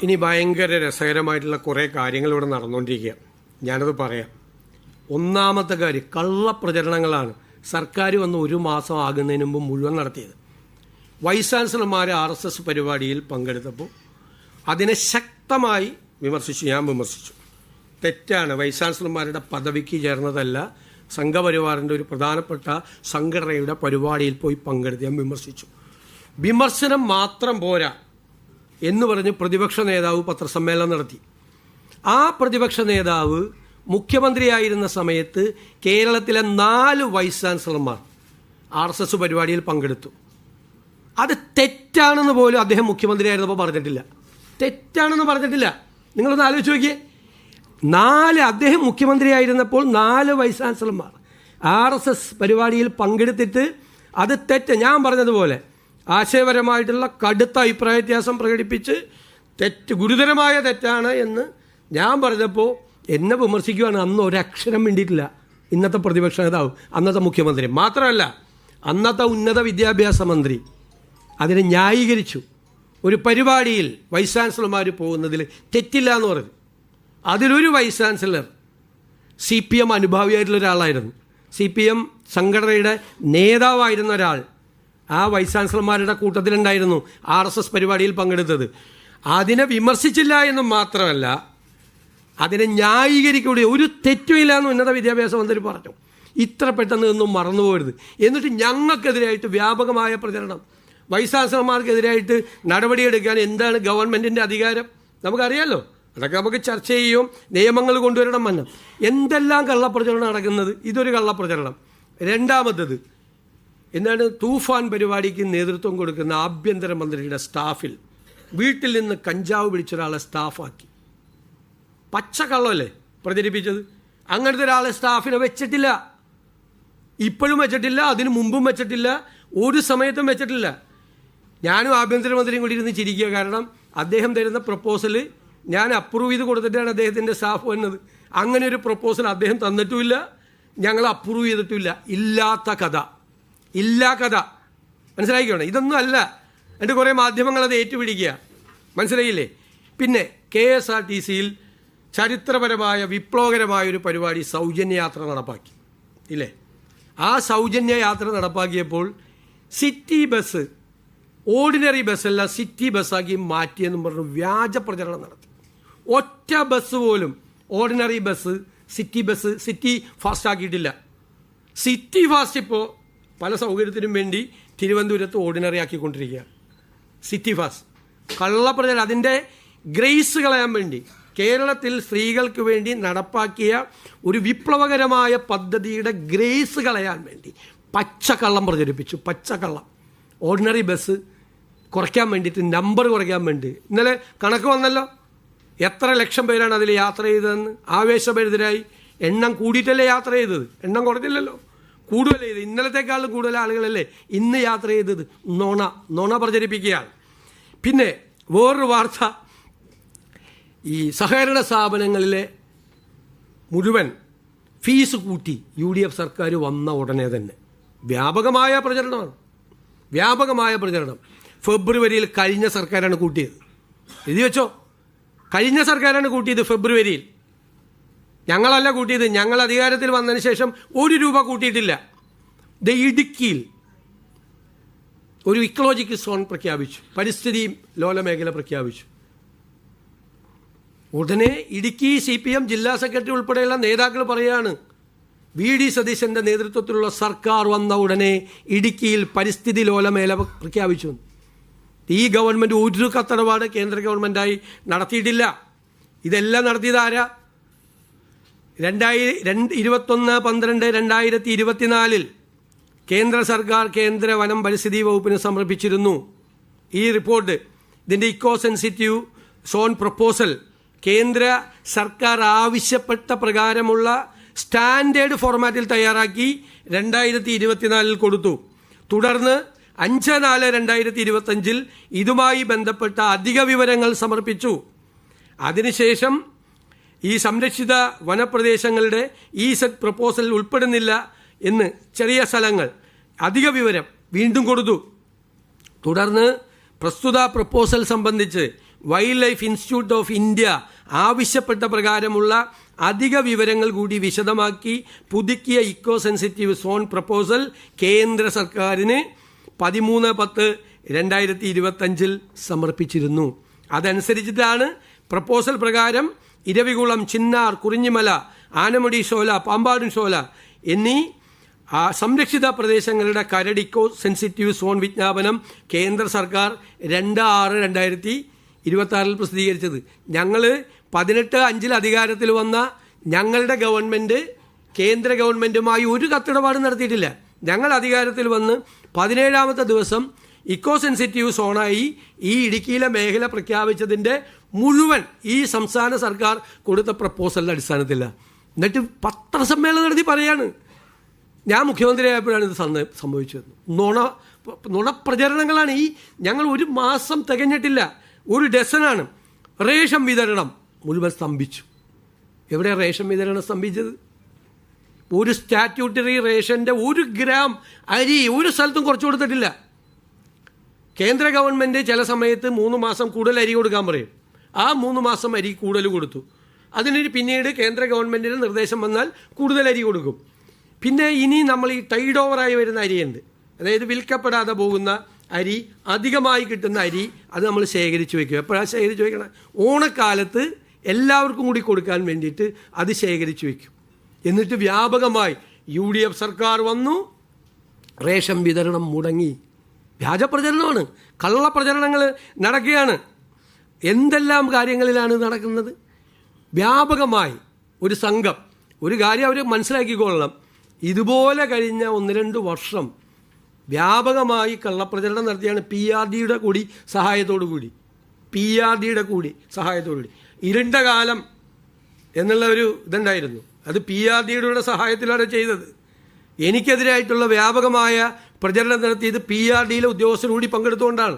ഇനി ഭയങ്കര രസകരമായിട്ടുള്ള കുറേ കാര്യങ്ങൾ ഇവിടെ നടന്നുകൊണ്ടിരിക്കുക. ഞാനത് പറയാം. ഒന്നാമത്തെ കാര്യം, കള്ളപ്രചരണങ്ങളാണ് സർക്കാർ വന്ന് 1 മാസം ആകുന്നതിന് മുമ്പ് മുഴുവൻ നടത്തിയത്. വൈസ് ചാൻസലർമാർ RSS പരിപാടിയിൽ പങ്കെടുത്തപ്പോൾ അതിനെ ശക്തമായി വിമർശിച്ചു. ഞാൻ വിമർശിച്ചു. തെറ്റാണ്. വൈസ് ചാൻസലർമാരുടെ പദവിക്ക് ചേർന്നതല്ല. സംഘപരിവാറിൻ്റെ ഒരു പ്രധാനപ്പെട്ട സംഘടനയുടെ പരിപാടിയിൽ പോയി പങ്കെടുത്ത് ഞാൻ വിമർശിച്ചു. വിമർശനം മാത്രം പോരാ എന്ന് പറഞ്ഞ് പ്രതിപക്ഷ നേതാവ് പത്രസമ്മേളനം നടത്തി. ആ പ്രതിപക്ഷ നേതാവ് മുഖ്യമന്ത്രിയായിരുന്ന സമയത്ത് കേരളത്തിലെ 4 വൈസ് ചാൻസലർമാർ RSS പരിപാടിയിൽ പങ്കെടുത്തു. അത് തെറ്റാണെന്ന് പോലും അദ്ദേഹം മുഖ്യമന്ത്രിയായിരുന്നപ്പോൾ പറഞ്ഞിട്ടില്ല. തെറ്റാണെന്ന് പറഞ്ഞിട്ടില്ല. നിങ്ങളൊന്ന് ആലോചിച്ച് നോക്കിയേ. അദ്ദേഹം മുഖ്യമന്ത്രിയായിരുന്നപ്പോൾ 4 വൈസ് ചാൻസലർമാർ RSS പരിപാടിയിൽ പങ്കെടുത്തിട്ട് അത് തെറ്റ്, ഞാൻ പറഞ്ഞതുപോലെ ആശയപരമായിട്ടുള്ള കടുത്ത അഭിപ്രായ വ്യത്യാസം പ്രകടിപ്പിച്ച് ഗുരുതരമായ തെറ്റാണ് എന്ന് ഞാൻ പറഞ്ഞപ്പോൾ എന്നെ വിമർശിക്കുകയാണ്. അന്ന് ഒരക്ഷരം വേണ്ടിയിട്ടില്ല ഇന്നത്തെ പ്രതിപക്ഷ നേതാവ്, അന്നത്തെ മുഖ്യമന്ത്രി. മാത്രമല്ല, അന്നത്തെ ഉന്നത വിദ്യാഭ്യാസ മന്ത്രി അതിനെ ന്യായീകരിച്ചു. ഒരു പരിപാടിയിൽ വൈസ് ചാൻസലർമാർ പോകുന്നതിൽ തെറ്റില്ല എന്ന് പറഞ്ഞു. അതിലൊരു വൈസ് ചാൻസലർ CPM അനുഭാവിയായിട്ടുള്ള ഒരാളായിരുന്നു. CPM സംഘടനയുടെ നേതാവായിരുന്ന ഒരാൾ ആ വൈസ് ചാൻസലർമാരുടെ കൂട്ടത്തിലുണ്ടായിരുന്നു RSS പരിപാടിയിൽ പങ്കെടുത്തത്. അതിനെ വിമർശിച്ചില്ല എന്ന് മാത്രമല്ല, അതിനെ ന്യായീകരിക്കുക, ഒരു തെറ്റുമില്ല എന്ന് ഉന്നത വിദ്യാഭ്യാസ മന്ത്രി പറഞ്ഞു. ഇത്ര പെട്ടെന്ന് ഒന്നും മറന്നുപോകരുത്. എന്നിട്ട് ഞങ്ങൾക്കെതിരായിട്ട് വ്യാപകമായ പ്രചരണം, വൈസ് ചാൻസലർമാർക്കെതിരായിട്ട് നടപടിയെടുക്കാൻ എന്താണ് ഗവൺമെൻറ്റിൻ്റെ അധികാരം നമുക്കറിയാമല്ലോ. അതൊക്കെ നമുക്ക് ചർച്ച ചെയ്യും. നിയമങ്ങൾ കൊണ്ടുവരണം മന്നം. എന്തെല്ലാം കള്ളപ്രചരണം നടക്കുന്നത്. ഇതൊരു കള്ളപ്രചരണം. രണ്ടാമത്തത് എന്താണ്, തൂഫാൻ പരിപാടിക്ക് നേതൃത്വം കൊടുക്കുന്ന ആഭ്യന്തരമന്ത്രിയുടെ സ്റ്റാഫിൽ വീട്ടിൽ നിന്ന് കഞ്ചാവ് പിടിച്ചൊരാളെ സ്റ്റാഫാക്കി. പച്ചക്കള്ളമല്ലേ പ്രചരിപ്പിച്ചത്. അങ്ങനത്തെ ഒരാളെ സ്റ്റാഫിനെ വെച്ചിട്ടില്ല. ഇപ്പോഴും വെച്ചിട്ടില്ല, അതിനു മുമ്പും വെച്ചിട്ടില്ല, ഒരു സമയത്തും വെച്ചിട്ടില്ല. ഞാനും ആഭ്യന്തരമന്ത്രിയും കൂടി ഇരുന്ന് ചിരിക്കുക. കാരണം അദ്ദേഹം തരുന്ന പ്രപ്പോസൽ ഞാൻ അപ്രൂവ് ചെയ്ത് കൊടുത്തിട്ടാണ് അദ്ദേഹത്തിൻ്റെ സ്റ്റാഫ് വന്നത്. അങ്ങനെ ഒരു പ്രപ്പോസൽ അദ്ദേഹം തന്നിട്ടുമില്ല, ഞങ്ങൾ അപ്രൂവ് ചെയ്തിട്ടുമില്ല. ഇല്ലാത്ത കഥ. മനസ്സിലാക്കിക്കോണം. ഇതൊന്നും അല്ല. എന്നിട്ട് കുറേ മാധ്യമങ്ങൾ അത് ഏറ്റുപിടിക്കുക. മനസ്സിലായില്ലേ? പിന്നെ KSRTCയിൽ ചരിത്രപരമായ വിപ്ലവകരമായ ഒരു പരിപാടി സൗജന്യ യാത്ര നടപ്പാക്കി ഇല്ലേ? ആ സൗജന്യ യാത്ര നടപ്പാക്കിയപ്പോൾ സിറ്റി ബസ്, ഓർഡിനറി ബസ്സല്ല സിറ്റി ബസ്സാക്കി മാറ്റിയെന്നും പറഞ്ഞു വ്യാജ പ്രചരണം നടത്തി. ഒറ്റ ബസ് പോലും ഓർഡിനറി ബസ്, സിറ്റി ഫാസ്റ്റ് ആക്കിയിട്ടില്ല. സിറ്റി ഫാസ്റ്റ് ഇപ്പോൾ പല സൗകര്യത്തിനും വേണ്ടി തിരുവനന്തപുരത്ത് ഓർഡിനറി ആക്കിക്കൊണ്ടിരിക്കുകയാണ്. സിറ്റി ഫാസ്റ്റ് കള്ളപ്രചരണം. അതിൻ്റെ ഗ്രേസ് കളയാൻ വേണ്ടി കേരളത്തിൽ സ്ത്രീകൾക്ക് വേണ്ടി നടപ്പാക്കിയ ഒരു വിപ്ലവകരമായ പദ്ധതിയുടെ ഗ്രേസ് കളയാൻ വേണ്ടി പച്ചക്കള്ളം പ്രചരിപ്പിച്ചു. പച്ചക്കള്ളം. ഓർഡിനറി ബസ് കുറയ്ക്കാൻ വേണ്ടിയിട്ട്, നമ്പർ കുറയ്ക്കാൻ വേണ്ടി. ഇന്നലെ കണക്ക് വന്നല്ലോ, എത്ര ലക്ഷം പേരാണ് അതിൽ യാത്ര ചെയ്തതെന്ന്. ആവേശഭരിതരായി. എണ്ണം കൂടിയിട്ടല്ലേ യാത്ര ചെയ്തത്, എണ്ണം കുറഞ്ഞില്ലല്ലോ, കൂടുതലേ ചെയ്ത്. ഇന്നലത്തെക്കാളും കൂടുതൽ ആളുകളല്ലേ ഇന്ന് യാത്ര ചെയ്തത്. നുണ പ്രചരിപ്പിക്കുകയാണ്. പിന്നെ വേറൊരു വാർത്ത, ഈ സഹകരണ സ്ഥാപനങ്ങളിലെ മുഴുവൻ ഫീസ് കൂട്ടി UDF സർക്കാർ വന്ന ഉടനെ തന്നെ വ്യാപകമായ പ്രചരണമാണ്. ഫെബ്രുവരിയിൽ കഴിഞ്ഞ സർക്കാരാണ് കൂട്ടിയത്. എഴുതി വെച്ചോ, കഴിഞ്ഞ സർക്കാരാണ് കൂട്ടിയത് ഫെബ്രുവരിയിൽ. ഞങ്ങളല്ല കൂട്ടിയത്. ഞങ്ങൾ അധികാരത്തിൽ വന്നതിന് ശേഷം 1 രൂപ കൂട്ടിയിട്ടില്ല. ഇടുക്കിയിൽ ഒരു ഇക്കോളജിക്കൽ സോൺ പ്രഖ്യാപിച്ചു, പരിസ്ഥിതി ലോലമേഖല പ്രഖ്യാപിച്ചു. ഉടനെ ഇടുക്കി CPM ജില്ലാ സെക്രട്ടറി ഉൾപ്പെടെയുള്ള നേതാക്കൾ പറയുകയാണ്, VD സതീശൻ്റെ നേതൃത്വത്തിലുള്ള സർക്കാർ വന്ന ഉടനെ ഇടുക്കിയിൽ പരിസ്ഥിതി ലോലമേഖല പ്രഖ്യാപിച്ചു. ഈ ഗവൺമെൻറ് ഒരു കത്തടപാട് കേന്ദ്ര ഗവൺമെൻറ്റായി നടത്തിയിട്ടില്ല. ഇതെല്ലാം നടത്തിയത് ആരാ? 21/12/2024 കേന്ദ്ര സർക്കാർ കേന്ദ്ര വനം പരിസ്ഥിതി വകുപ്പിന് സമർപ്പിച്ചിരുന്നു ഈ റിപ്പോർട്ട്. ഇതിൻ്റെ ഇക്കോ സെൻസിറ്റീവ് സോൺ പ്രപ്പോസൽ കേന്ദ്ര സർക്കാർ ആവശ്യപ്പെട്ട പ്രകാരമുള്ള സ്റ്റാൻഡേർഡ് ഫോർമാറ്റിൽ തയ്യാറാക്കി 2024 കൊടുത്തു. തുടർന്ന് 5/4/2025 ഇതുമായി ബന്ധപ്പെട്ട അധിക വിവരങ്ങൾ സമർപ്പിച്ചു. അതിനുശേഷം ഈ സംരക്ഷിത വനപ്രദേശങ്ങളുടെ സെറ്റ് പ്രപ്പോസലിൽ ഉൾപ്പെടുന്നില്ല എന്ന് ചെറിയ സ്ഥലങ്ങൾ അധിക വിവരം വീണ്ടും കൊടുത്തു. തുടർന്ന് പ്രസ്തുത പ്രപ്പോസൽ സംബന്ധിച്ച് wild life institute of India ആവശ്യപ്പെട്ട പ്രകാരമുള്ള അധിക വിവരങ്ങൾ കൂടി വിശദമാക്കി പുതുക്കിയ ഇക്കോ സെൻസിറ്റീവ് സോൺ പ്രപ്പോസൽ കേന്ദ്ര സർക്കാരിന് 13/10/2025 സമർപ്പിച്ചിരുന്നു. അതനുസരിച്ചിട്ടാണ് പ്രപ്പോസൽ പ്രകാരം ഇരവികുളം, ചിന്നാർ, കുറിഞ്ഞിമല, ആനമുടി ഷോല, പാമ്പാടും ഷോല എന്നീ സംരക്ഷിത പ്രദേശങ്ങളുടെ കരട് ഇക്കോ സെൻസിറ്റീവ് സോൺ വിജ്ഞാപനം കേന്ദ്ര സർക്കാർ 2/6/2026 പ്രസിദ്ധീകരിച്ചത്. ഞങ്ങൾ 18/5 അധികാരത്തിൽ വന്ന ഞങ്ങളുടെ ഗവൺമെൻറ് കേന്ദ്ര ഗവൺമെൻറ്റുമായി ഒരു കത്തിടപാടും നടത്തിയിട്ടില്ല. ഞങ്ങൾ അധികാരത്തിൽ വന്ന് 17ാമത്തെ ദിവസം ഇക്കോ സെൻസിറ്റീവ് സോണായി ഈ ഇടുക്കിയിലെ മേഖല പ്രഖ്യാപിച്ചതിൻ്റെ മുഴുവൻ ഈ സംസ്ഥാന സർക്കാർ കൊടുത്ത പ്രപ്പോസലിൻ്റെ അടിസ്ഥാനത്തില്ല. എന്നിട്ട് പത്രസമ്മേളനം നടത്തി പറയാണ് ഞാൻ മുഖ്യമന്ത്രിയായപ്പോഴാണ് ഇത് സംഭവിച്ചത്. നുണപ്രചരണങ്ങളാണ് ഈ. ഞങ്ങൾ ഒരു മാസം തികഞ്ഞിട്ടില്ല, ഒരു ഡസനാണ്. റേഷൻ വിതരണം മുഴുവൻ സ്തംഭിച്ചു. എവിടെ റേഷൻ വിതരണം സ്തംഭിച്ചത്? ഒരു സ്റ്റാറ്റ്യൂട്ടറി റേഷൻ്റെ 1 ഗ്രാം അരി ഒരു സ്ഥലത്തും കുറച്ച് കൊടുത്തിട്ടില്ല. കേന്ദ്ര ഗവൺമെൻറ് ചില സമയത്ത് 3 മാസം കൂടുതൽ അരി കൊടുക്കാൻ പറയും. ആ 3 മാസം അരി കൂടുതൽ കൊടുത്തു. അതിന് പിന്നീട് കേന്ദ്ര ഗവൺമെൻറ്റിന് നിർദ്ദേശം വന്നാൽ കൂടുതൽ അരി കൊടുക്കും. പിന്നെ ഇനി നമ്മൾ ഈ ടൈഡ് ഓവറായി വരുന്ന അരിയുണ്ട്, അതായത് വിൽക്കപ്പെടാതെ പോകുന്ന അരി, അധികമായി കിട്ടുന്ന അരി, അത് നമ്മൾ ശേഖരിച്ച് വയ്ക്കും. എപ്പോഴാണ് ശേഖരിച്ച് വയ്ക്കണം? ഓണക്കാലത്ത് എല്ലാവർക്കും കൂടി കൊടുക്കാൻ വേണ്ടിയിട്ട് അത് ശേഖരിച്ച് വയ്ക്കും. എന്നിട്ട് വ്യാപകമായി UDF സർക്കാർ വന്നു, റേഷൻ വിതരണം മുടങ്ങി. വ്യാജപ്രചരണമാണ്, കള്ളപ്രചരണങ്ങൾ നടക്കുകയാണ്. എന്തെല്ലാം കാര്യങ്ങളിലാണ് നടക്കുന്നത്? വ്യാപകമായി ഒരു സംഘം, ഒരു കാര്യം അവർ മനസ്സിലാക്കിക്കൊള്ളണം, ഇതുപോലെ കഴിഞ്ഞ 1-2 വർഷം വ്യാപകമായി കള്ളപ്രചരണം നടത്തിയാണ് PRDയുടെ കൂടി സഹായത്തോടു കൂടി. ഇരുണ്ട കാലം എന്നുള്ള ഒരു ഇതുണ്ടായിരുന്നു, അത് PRDയുടെ സഹായത്തിലാണ് ചെയ്തത്. എനിക്കെതിരായിട്ടുള്ള വ്യാപകമായ പ്രചരണം നടത്തിയത് PRDയിലെ ഉദ്യോഗസ്ഥർ കൂടി പങ്കെടുത്തുകൊണ്ടാണ്.